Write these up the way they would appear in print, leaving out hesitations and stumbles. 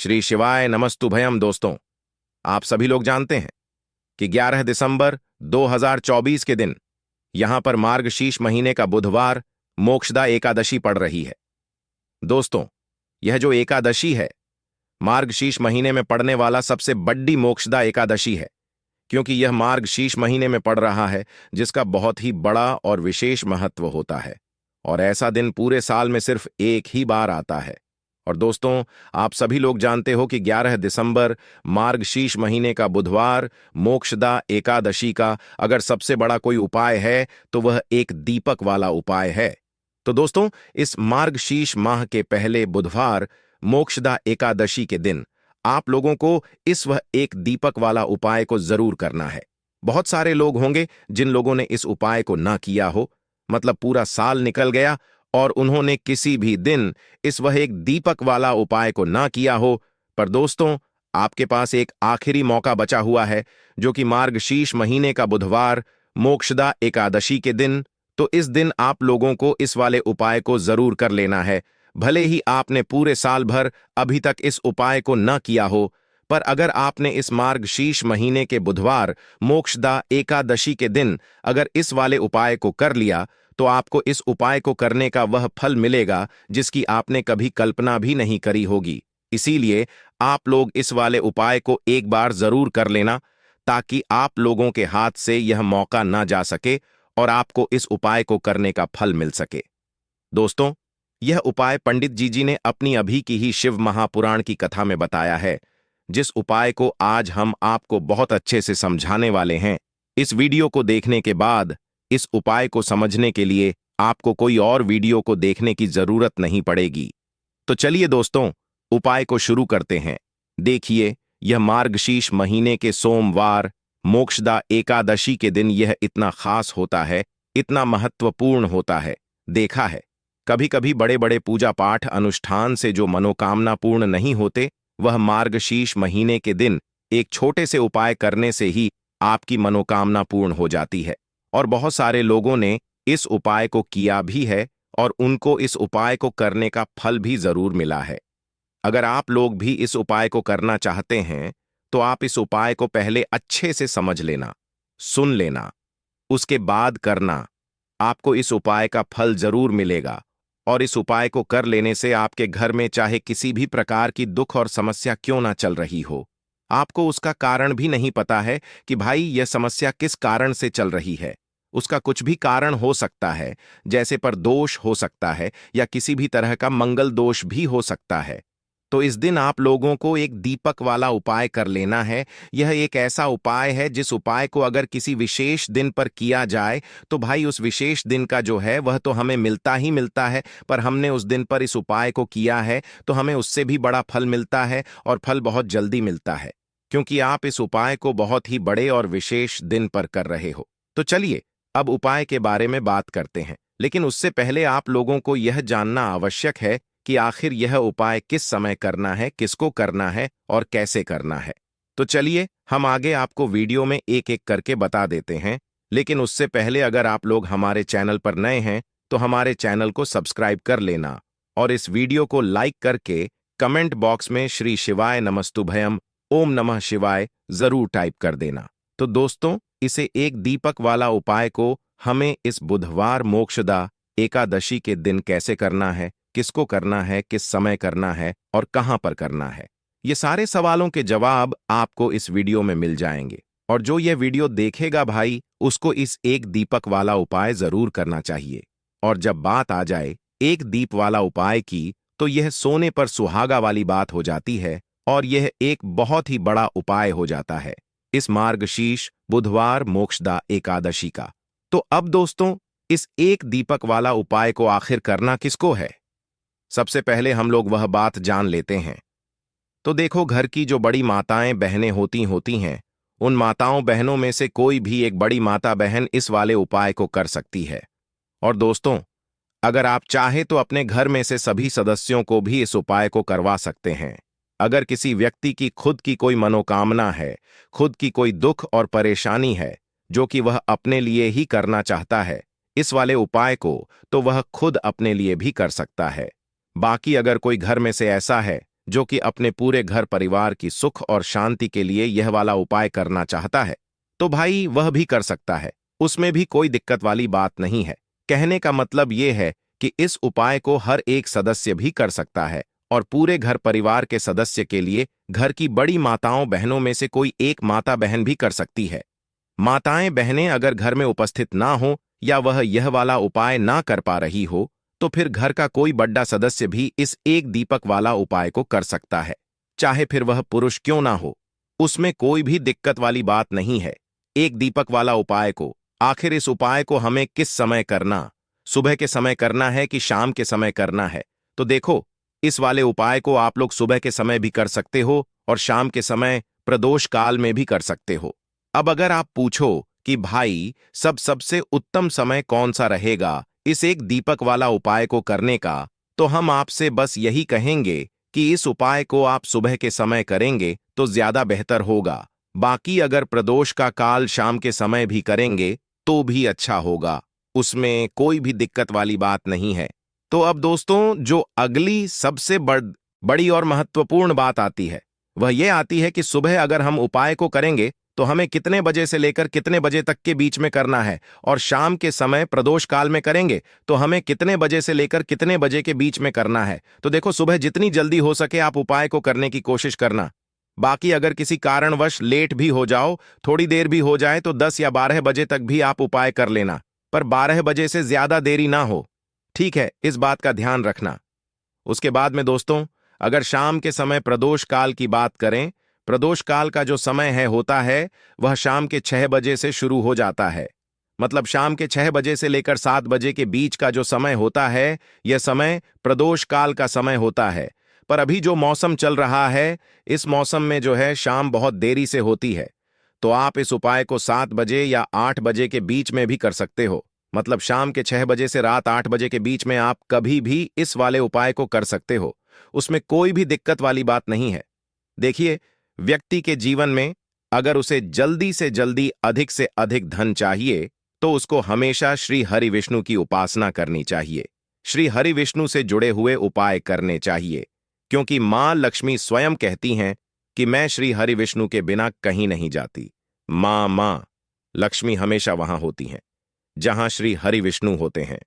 श्री शिवाय नमस्तुभयम। दोस्तों, आप सभी लोग जानते हैं कि 11 दिसंबर 2024 के दिन यहां पर मार्गशीर्ष महीने का बुधवार मोक्षदा एकादशी पड़ रही है। दोस्तों, यह जो एकादशी है मार्गशीर्ष महीने में पड़ने वाला सबसे बड़ी मोक्षदा एकादशी है, क्योंकि यह मार्गशीर्ष महीने में पड़ रहा है जिसका बहुत ही बड़ा और विशेष महत्व होता है। और ऐसा दिन पूरे साल में सिर्फ एक ही बार आता है। और दोस्तों, आप सभी लोग जानते हो कि 11 दिसंबर मार्गशीर्ष महीने का बुधवार मोक्षदा एकादशी का अगर सबसे बड़ा कोई उपाय है तो वह एक दीपक वाला उपाय है। तो दोस्तों, इस मार्गशीर्ष माह के पहले बुधवार मोक्षदा एकादशी के दिन आप लोगों को इस वह एक दीपक वाला उपाय को जरूर करना है। बहुत सारे लोग होंगे जिन लोगों ने इस उपाय को ना किया हो, मतलब पूरा साल निकल गया और उन्होंने किसी भी दिन इस वह एक दीपक वाला उपाय को ना किया हो। पर दोस्तों, आपके पास एक आखिरी मौका बचा हुआ है, जो कि मार्गशीर्ष महीने का बुधवार मोक्षदा एकादशी के दिन। तो इस दिन आप लोगों को इस वाले उपाय को जरूर कर लेना है। भले ही आपने पूरे साल भर अभी तक इस उपाय को न किया हो, पर अगर आपने इस मार्गशीर्ष महीने के बुधवार मोक्षदा एकादशी के दिन अगर इस वाले उपाय को कर लिया तो आपको इस उपाय को करने का वह फल मिलेगा जिसकी आपने कभी कल्पना भी नहीं करी होगी। इसीलिए आप लोग इस वाले उपाय को एक बार जरूर कर लेना, ताकि आप लोगों के हाथ से यह मौका ना जा सके और आपको इस उपाय को करने का फल मिल सके। दोस्तों, यह उपाय पंडित जी ने अपनी अभी की ही शिव महापुराण की कथा में बताया है, जिस उपाय को आज हम आपको बहुत अच्छे से समझाने वाले हैं। इस वीडियो को देखने के बाद इस उपाय को समझने के लिए आपको कोई और वीडियो को देखने की जरूरत नहीं पड़ेगी। तो चलिए दोस्तों, उपाय को शुरू करते हैं। देखिए, यह मार्गशीर्ष महीने के सोमवार मोक्षदा एकादशी के दिन यह इतना खास होता है, इतना महत्वपूर्ण होता है। देखा है, कभी कभी बड़े बड़े पूजा पाठ अनुष्ठान से जो मनोकामना पूर्ण नहीं होते, वह मार्गशीर्ष महीने के दिन एक छोटे से उपाय करने से ही आपकी मनोकामना पूर्ण हो जाती है। और बहुत सारे लोगों ने इस उपाय को किया भी है और उनको इस उपाय को करने का फल भी जरूर मिला है। अगर आप लोग भी इस उपाय को करना चाहते हैं तो आप इस उपाय को पहले अच्छे से समझ लेना, सुन लेना, उसके बाद करना। आपको इस उपाय का फल जरूर मिलेगा। और इस उपाय को कर लेने से आपके घर में चाहे किसी भी प्रकार की दुख और समस्या क्यों ना चल रही हो, आपको उसका कारण भी नहीं पता है कि भाई यह समस्या किस कारण से चल रही है। उसका कुछ भी कारण हो सकता है, जैसे पर दोष हो सकता है या किसी भी तरह का मंगल दोष भी हो सकता है। तो इस दिन आप लोगों को एक दीपक वाला उपाय कर लेना है। यह एक ऐसा उपाय है जिस उपाय को अगर किसी विशेष दिन पर किया जाए तो भाई उस विशेष दिन का जो है वह तो हमें मिलता ही मिलता है, पर हमने उस दिन पर इस उपाय को किया है तो हमें उससे भी बड़ा फल मिलता है, और फल बहुत जल्दी मिलता है, क्योंकि आप इस उपाय को बहुत ही बड़े और विशेष दिन पर कर रहे हो। तो चलिए अब उपाय के बारे में बात करते हैं, लेकिन उससे पहले आप लोगों को यह जानना आवश्यक है कि आखिर यह उपाय किस समय करना है, किसको करना है और कैसे करना है। तो चलिए हम आगे आपको वीडियो में एक एक करके बता देते हैं, लेकिन उससे पहले अगर आप लोग हमारे चैनल पर नए हैं तो हमारे चैनल को सब्सक्राइब कर लेना और इस वीडियो को लाइक करके कमेंट बॉक्स में श्री शिवाय नमस्तुभयम ओम नमः शिवाय जरूर टाइप कर देना। तो दोस्तों, इसे एक दीपक वाला उपाय को हमें इस बुधवार मोक्षदा एकादशी के दिन कैसे करना है, किसको करना है, किस समय करना है और कहां पर करना है, ये सारे सवालों के जवाब आपको इस वीडियो में मिल जाएंगे। और जो ये वीडियो देखेगा भाई, उसको इस एक दीपक वाला उपाय जरूर करना चाहिए। और जब बात आ जाए एक दीप वाला उपाय की, तो यह सोने पर सुहागा वाली बात हो जाती है और यह एक बहुत ही बड़ा उपाय हो जाता है इस मार्गशीर्ष बुधवार मोक्षदा एकादशी का। तो अब दोस्तों, इस एक दीपक वाला उपाय को आखिर करना किसको है, सबसे पहले हम लोग वह बात जान लेते हैं। तो देखो, घर की जो बड़ी माताएं बहनें होती हैं, उन माताओं बहनों में से कोई भी एक बड़ी माता बहन इस वाले उपाय को कर सकती है। और दोस्तों, अगर आप चाहे तो अपने घर में से सभी सदस्यों को भी इस उपाय को करवा सकते हैं। अगर किसी व्यक्ति की खुद की कोई मनोकामना है, खुद की कोई दुख और परेशानी है जो कि वह अपने लिए ही करना चाहता है इस वाले उपाय को, तो वह खुद अपने लिए भी कर सकता है। बाकी अगर कोई घर में से ऐसा है जो कि अपने पूरे घर परिवार की सुख और शांति के लिए यह वाला उपाय करना चाहता है, तो भाई वह भी कर सकता है। उसमें भी कोई दिक्कत वाली बात नहीं है। कहने का मतलब यह है कि इस उपाय को हर एक सदस्य भी कर सकता है और पूरे घर परिवार के सदस्य के लिए घर की बड़ी माताओं बहनों में से कोई एक माता बहन भी कर सकती है। माताएं बहनें अगर घर में उपस्थित ना हो या वह यह वाला उपाय ना कर पा रही हो, तो फिर घर का कोई बड़ा सदस्य भी इस एक दीपक वाला उपाय को कर सकता है, चाहे फिर वह पुरुष क्यों ना हो। उसमें कोई भी दिक्कत वाली बात नहीं है। एक दीपक वाला उपाय को, आखिर इस उपाय को हमें किस समय करना, सुबह के समय करना है कि शाम के समय करना है? तो देखो, इस वाले उपाय को आप लोग सुबह के समय भी कर सकते हो और शाम के समय प्रदोष काल में भी कर सकते हो। अब अगर आप पूछो कि भाई सबसे उत्तम समय कौन सा रहेगा इस एक दीपक वाला उपाय को करने का, तो हम आपसे बस यही कहेंगे कि इस उपाय को आप सुबह के समय करेंगे तो ज्यादा बेहतर होगा। बाकी अगर प्रदोष का काल शाम के समय भी करेंगे तो भी अच्छा होगा, उसमें कोई भी दिक्कत वाली बात नहीं है। तो अब दोस्तों, जो अगली सबसे बड़ी और महत्वपूर्ण बात आती है, वह यह आती है कि सुबह अगर हम उपाय को करेंगे तो हमें कितने बजे से लेकर कितने बजे तक के बीच में करना है, और शाम के समय प्रदोष काल में करेंगे तो हमें कितने बजे से लेकर कितने बजे के बीच में करना है। तो देखो, सुबह जितनी जल्दी हो सके आप उपाय को करने की कोशिश करना। बाकी अगर किसी कारणवश लेट भी हो जाओ, थोड़ी देर भी हो जाए, तो 10 या 12 बजे तक भी आप उपाय कर लेना, पर 12 बजे से ज्यादा देरी ना हो। ठीक है, इस बात का ध्यान रखना। उसके बाद में दोस्तों, अगर शाम के समय प्रदोष काल की बात करें, प्रदोष काल का जो समय है होता है वह शाम के 6 बजे से शुरू हो जाता है। मतलब शाम के 6 बजे से लेकर 7 बजे के बीच का जो समय होता है, यह समय प्रदोष काल का समय होता है। पर अभी जो मौसम चल रहा है, इस मौसम में जो है शाम बहुत देरी से होती है, तो आप इस उपाय को 7 बजे या 8 बजे के बीच में भी कर सकते हो। मतलब शाम के 6 बजे से रात 8 बजे के बीच में आप कभी भी इस वाले उपाय को कर सकते हो, उसमें कोई भी दिक्कत वाली बात नहीं है। देखिए, व्यक्ति के जीवन में अगर उसे जल्दी से जल्दी अधिक से अधिक धन चाहिए, तो उसको हमेशा श्री हरि विष्णु की उपासना करनी चाहिए। श्री हरि विष्णु से जुड़े हुए उपाय करने चाहिए, क्योंकि मां लक्ष्मी स्वयं कहती हैं कि मैं श्री हरि विष्णु के बिना कहीं नहीं जाती। मां लक्ष्मी हमेशा वहां होती हैं जहां श्री हरि विष्णु होते हैं।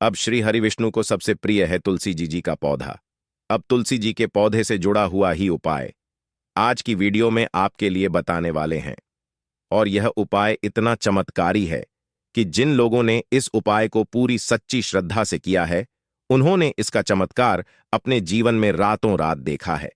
अब श्री हरि विष्णु को सबसे प्रिय है तुलसी जी का पौधा। अब तुलसी जी के पौधे से जुड़ा हुआ ही उपाय आज की वीडियो में आपके लिए बताने वाले हैं, और यह उपाय इतना चमत्कारी है कि जिन लोगों ने इस उपाय को पूरी सच्ची श्रद्धा से किया है, उन्होंने इसका चमत्कार अपने जीवन में रातों रात देखा है।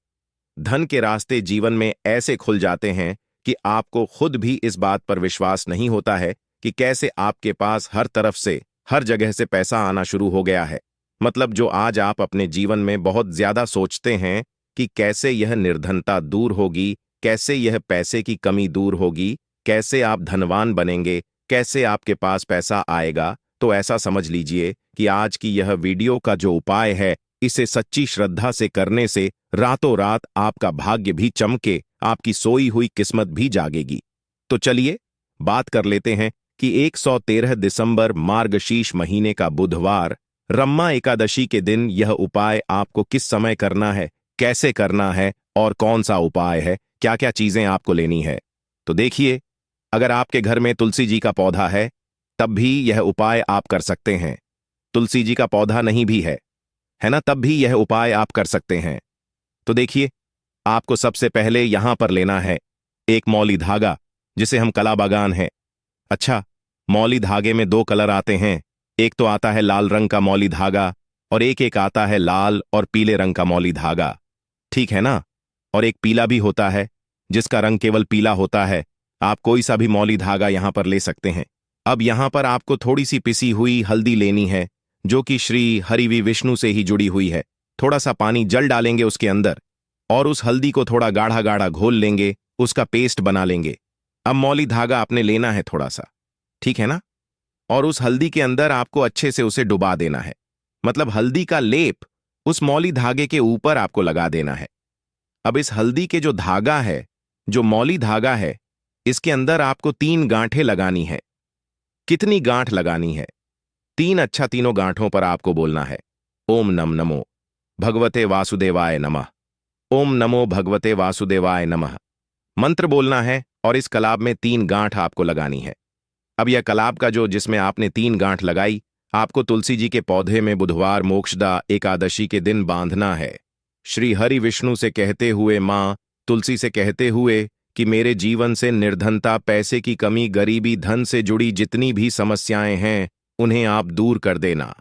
धन के रास्ते जीवन में ऐसे खुल जाते हैं कि आपको खुद भी इस बात पर विश्वास नहीं होता है कि कैसे आपके पास हर तरफ से, हर जगह से पैसा आना शुरू हो गया है। मतलब जो आज आप अपने जीवन में बहुत ज्यादा सोचते हैं कि कैसे यह निर्धनता दूर होगी, कैसे यह पैसे की कमी दूर होगी, कैसे आप धनवान बनेंगे, कैसे आपके पास पैसा आएगा, तो ऐसा समझ लीजिए कि आज की यह वीडियो का जो उपाय है, इसे सच्ची श्रद्धा से करने से रातों रात आपका भाग्य भी चमके, आपकी सोई हुई किस्मत भी जागेगी। तो चलिए बात कर लेते हैं कि 113 दिसंबर मार्गशीर्ष महीने का बुधवार रम्मा एकादशी के दिन यह उपाय आपको किस समय करना है, कैसे करना है और कौन सा उपाय है, क्या क्या चीजें आपको लेनी है। तो देखिए, अगर आपके घर में तुलसी जी का पौधा है तब भी यह उपाय आप कर सकते हैं। तुलसी जी का पौधा नहीं भी है ना, तब भी यह उपाय आप कर सकते हैं। तो देखिए, आपको सबसे पहले यहां पर लेना है एक मौली धागा, जिसे हम कला बागान है। अच्छा, मौली धागे में 2 कलर आते हैं, एक तो आता है लाल रंग का मौली धागा और एक आता है लाल और पीले रंग का मौली धागा, ठीक है ना। और एक पीला भी होता है जिसका रंग केवल पीला होता है। आप कोई सा भी मौली धागा यहां पर ले सकते हैं। अब यहां पर आपको थोड़ी सी पिसी हुई हल्दी लेनी है, जो कि श्री हरि विष्णु से ही जुड़ी हुई है। थोड़ा सा पानी जल डालेंगे उसके अंदर और उस हल्दी को थोड़ा गाढ़ा गाढ़ा घोल लेंगे, उसका पेस्ट बना लेंगे। अब मौली धागा आपने लेना है थोड़ा सा, ठीक है ना, और उस हल्दी के अंदर आपको अच्छे से उसे डुबा देना है। मतलब हल्दी का लेप उस मौली धागे के ऊपर आपको लगा देना है। अब इस हल्दी के जो धागा है, जो मौली धागा है, इसके अंदर आपको 3 गांठें लगानी है। कितनी गांठ लगानी है? 3। अच्छा, तीनों गांठों पर आपको बोलना है ओम नम नमो भगवते वासुदेवाय नमः। ओम नमो भगवते वासुदेवाय नमः। मंत्र बोलना है और इस कलाब में 3 गांठ आपको लगानी है। अब यह कलाब का जिसमें आपने 3 गांठ लगाई, आपको तुलसी जी के पौधे में बुधवार मोक्षदा एकादशी के दिन बांधना है। श्री हरि विष्णु से कहते हुए, मां तुलसी से कहते हुए कि मेरे जीवन से निर्धनता, पैसे की कमी, गरीबी, धन से जुड़ी जितनी भी समस्याएं हैं उन्हें आप दूर कर देना।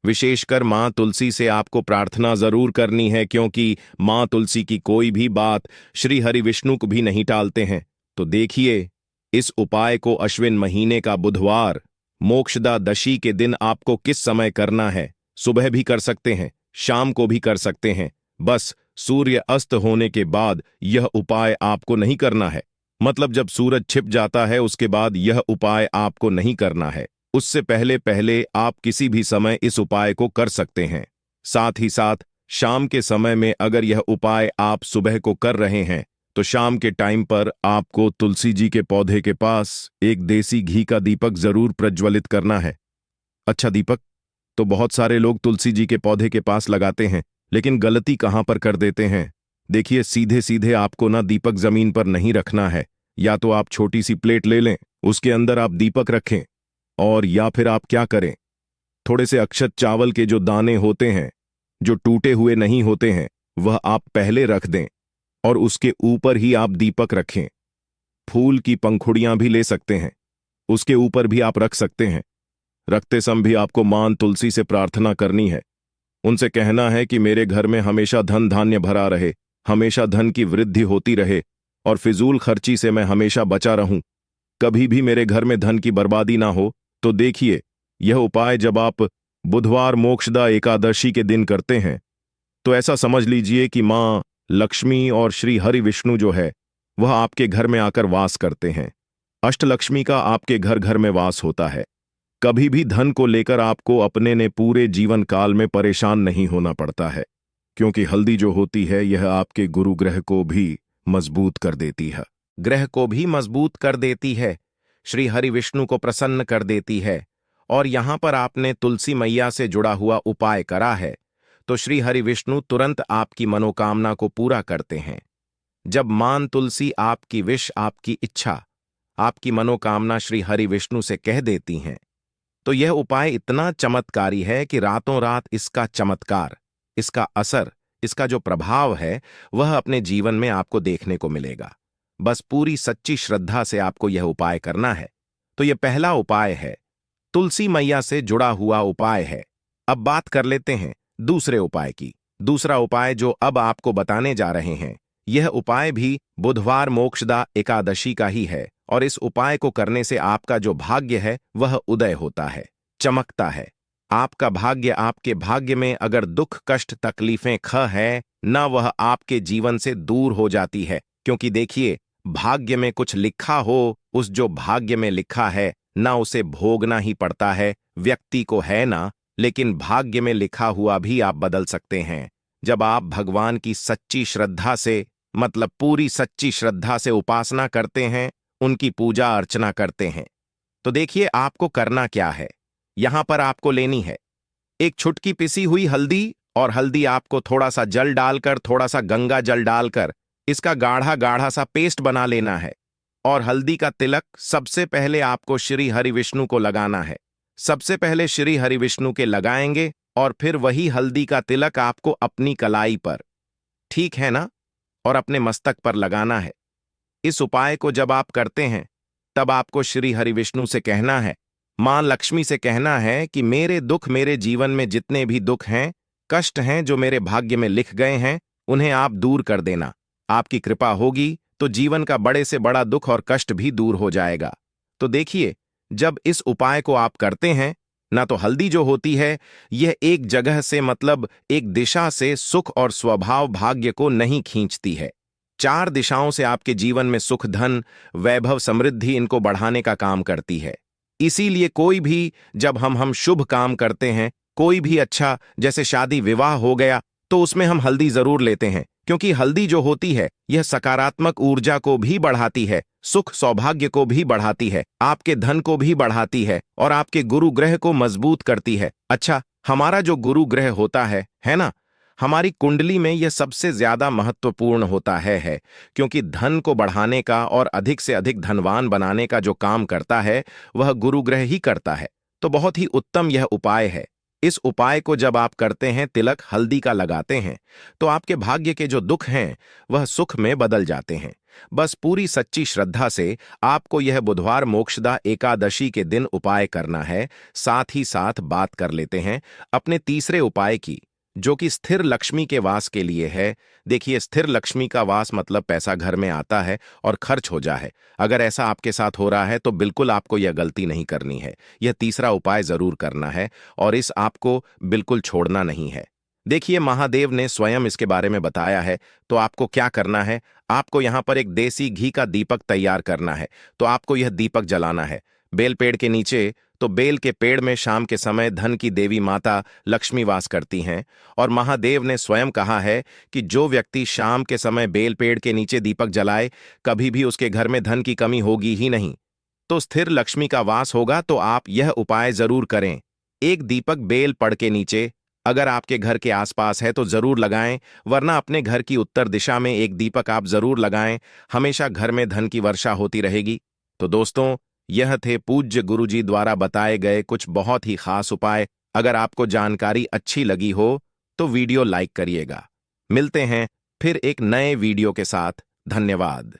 विशेषकर मां तुलसी से आपको प्रार्थना जरूर करनी है, क्योंकि मां तुलसी की कोई भी बात श्री हरि विष्णु को भी नहीं टालते हैं। तो देखिए, इस उपाय को अश्विन महीने का बुधवार मोक्षदा दशी के दिन आपको किस समय करना है। सुबह भी कर सकते हैं, शाम को भी कर सकते हैं, बस सूर्य अस्त होने के बाद यह उपाय आपको नहीं करना है। मतलब जब सूरज छिप जाता है उसके बाद यह उपाय आपको नहीं करना है। उससे पहले पहले आप किसी भी समय इस उपाय को कर सकते हैं। साथ ही साथ शाम के समय में अगर यह उपाय आप सुबह को कर रहे हैं तो शाम के टाइम पर आपको तुलसी जी के पौधे के पास एक देसी घी का दीपक जरूर प्रज्वलित करना है। अच्छा, दीपक तो बहुत सारे लोग तुलसी जी के पौधे के पास लगाते हैं, लेकिन गलती कहां पर कर देते हैं। देखिए, सीधे सीधे आपको ना दीपक जमीन पर नहीं रखना है। या तो आप छोटी सी प्लेट ले लें, उसके अंदर आप दीपक रखें, और या फिर आप क्या करें, थोड़े से अक्षत चावल के जो दाने होते हैं, जो टूटे हुए नहीं होते हैं, वह आप पहले रख दें और उसके ऊपर ही आप दीपक रखें। फूल की पंखुड़ियां भी ले सकते हैं, उसके ऊपर भी आप रख सकते हैं। रखते समय भी आपको मां तुलसी से प्रार्थना करनी है। उनसे कहना है कि मेरे घर में हमेशा धन धान्य भरा रहे, हमेशा धन की वृद्धि होती रहे और फिजूल खर्ची से मैं हमेशा बचा रहूं, कभी भी मेरे घर में धन की बर्बादी ना हो। तो देखिए, यह उपाय जब आप बुधवार मोक्षदा एकादशी के दिन करते हैं तो ऐसा समझ लीजिए कि मां लक्ष्मी और श्री हरि विष्णु जो है वह आपके घर में आकर वास करते हैं। अष्टलक्ष्मी का आपके घर घर में वास होता है। कभी भी धन को लेकर आपको अपने ने पूरे जीवन काल में परेशान नहीं होना पड़ता है, क्योंकि हल्दी जो होती है यह आपके गुरु ग्रह को भी मजबूत कर देती है। ग्रह को भी मजबूत कर देती है, श्री हरि विष्णु को प्रसन्न कर देती है। और यहां पर आपने तुलसी मैया से जुड़ा हुआ उपाय करा है तो श्री हरि विष्णु तुरंत आपकी मनोकामना को पूरा करते हैं। जब मां तुलसी आपकी विश, आपकी इच्छा, आपकी मनोकामना श्री हरि विष्णु से कह देती हैं तो यह उपाय इतना चमत्कारी है कि रातों रात इसका चमत्कार, इसका असर, इसका जो प्रभाव है वह अपने जीवन में आपको देखने को मिलेगा। बस पूरी सच्ची श्रद्धा से आपको यह उपाय करना है। तो यह पहला उपाय है, तुलसी मैया से जुड़ा हुआ उपाय है। अब बात कर लेते हैं दूसरे उपाय की। दूसरा उपाय जो अब आपको बताने जा रहे हैं, यह उपाय भी बुधवार मोक्षदा एकादशी का ही है और इस उपाय को करने से आपका जो भाग्य है वह उदय होता है, चमकता है। आपका भाग्य, आपके भाग्य में अगर दुख, कष्ट, तकलीफें ख है न, वह आपके जीवन से दूर हो जाती है। क्योंकि देखिए, भाग्य में कुछ लिखा हो, उस जो भाग्य में लिखा है ना उसे भोगना ही पड़ता है व्यक्ति को, है ना। लेकिन भाग्य में लिखा हुआ भी आप बदल सकते हैं जब आप भगवान की सच्ची श्रद्धा से, मतलब पूरी सच्ची श्रद्धा से उपासना करते हैं, उनकी पूजा अर्चना करते हैं। तो देखिए, आपको करना क्या है। यहां पर आपको लेनी है एक छुटकी पिसी हुई हल्दी, और हल्दी आपको थोड़ा सा जल डालकर, थोड़ा सा गंगा जल डालकर इसका गाढ़ा गाढ़ा सा पेस्ट बना लेना है। और हल्दी का तिलक सबसे पहले आपको श्री हरि विष्णु को लगाना है। सबसे पहले श्री हरि विष्णु के लगाएंगे और फिर वही हल्दी का तिलक आपको अपनी कलाई पर, ठीक है ना, और अपने मस्तक पर लगाना है। इस उपाय को जब आप करते हैं तब आपको श्री हरि विष्णु से कहना है, मां लक्ष्मी से कहना है कि मेरे दुख, मेरे जीवन में जितने भी दुख हैं, कष्ट हैं जो मेरे भाग्य में लिख गए हैं, उन्हें आप दूर कर देना। आपकी कृपा होगी तो जीवन का बड़े से बड़ा दुख और कष्ट भी दूर हो जाएगा। तो देखिए, जब इस उपाय को आप करते हैं ना, तो हल्दी जो होती है यह एक जगह से, मतलब एक दिशा से सुख और स्वभाव भाग्य को नहीं खींचती है। 4 दिशाओं से आपके जीवन में सुख, धन, वैभव, समृद्धि इनको बढ़ाने का काम करती है। इसीलिए कोई भी जब हम शुभ काम करते हैं, कोई भी अच्छा, जैसे शादी विवाह हो गया, तो उसमें हम हल्दी जरूर लेते हैं, क्योंकि हल्दी जो होती है यह सकारात्मक ऊर्जा को भी बढ़ाती है, सुख सौभाग्य को भी बढ़ाती है, आपके धन को भी बढ़ाती है और आपके गुरु ग्रह को मजबूत करती है। अच्छा, हमारा जो गुरु ग्रह होता है ना, हमारी कुंडली में यह सबसे ज्यादा महत्वपूर्ण होता है क्योंकि धन को बढ़ाने का और अधिक से अधिक धनवान बनाने का जो काम करता है वह गुरु ग्रह ही करता है। तो बहुत ही उत्तम यह उपाय है। इस उपाय को जब आप करते हैं, तिलक हल्दी का लगाते हैं, तो आपके भाग्य के जो दुख हैं वह सुख में बदल जाते हैं। बस पूरी सच्ची श्रद्धा से आपको यह बुधवार मोक्षदा एकादशी के दिन उपाय करना है। साथ ही साथ बात कर लेते हैं अपने तीसरे उपाय की, जो कि स्थिर लक्ष्मी के वास के लिए है। देखिए, स्थिर लक्ष्मी का वास मतलब पैसा घर में आता है और खर्च हो जाए। अगर ऐसा आपके साथ हो रहा है तो बिल्कुल आपको यह गलती नहीं करनी है। यह तीसरा उपाय जरूर करना है और इस आपको बिल्कुल छोड़ना नहीं है। देखिए, महादेव ने स्वयं इसके बारे में बताया है। तो आपको क्या करना है, आपको यहां पर एक देसी घी का दीपक तैयार करना है। तो आपको यह दीपक जलाना है बेल पेड़ के नीचे। तो बेल के पेड़ में शाम के समय धन की देवी माता लक्ष्मी वास करती हैं और महादेव ने स्वयं कहा है कि जो व्यक्ति शाम के समय बेल पेड़ के नीचे दीपक जलाए, कभी भी उसके घर में धन की कमी होगी ही नहीं। तो स्थिर लक्ष्मी का वास होगा। तो आप यह उपाय जरूर करें। एक दीपक बेल पड़ के नीचे अगर आपके घर के आसपास है तो जरूर लगाएं, वरना अपने घर की उत्तर दिशा में एक दीपक आप जरूर लगाएं। हमेशा घर में धन की वर्षा होती रहेगी। तो दोस्तों, यह थे पूज्य गुरुजी द्वारा बताए गए कुछ बहुत ही खास उपाय। अगर आपको जानकारी अच्छी लगी हो तो वीडियो लाइक करिएगा। मिलते हैं फिर एक नए वीडियो के साथ। धन्यवाद।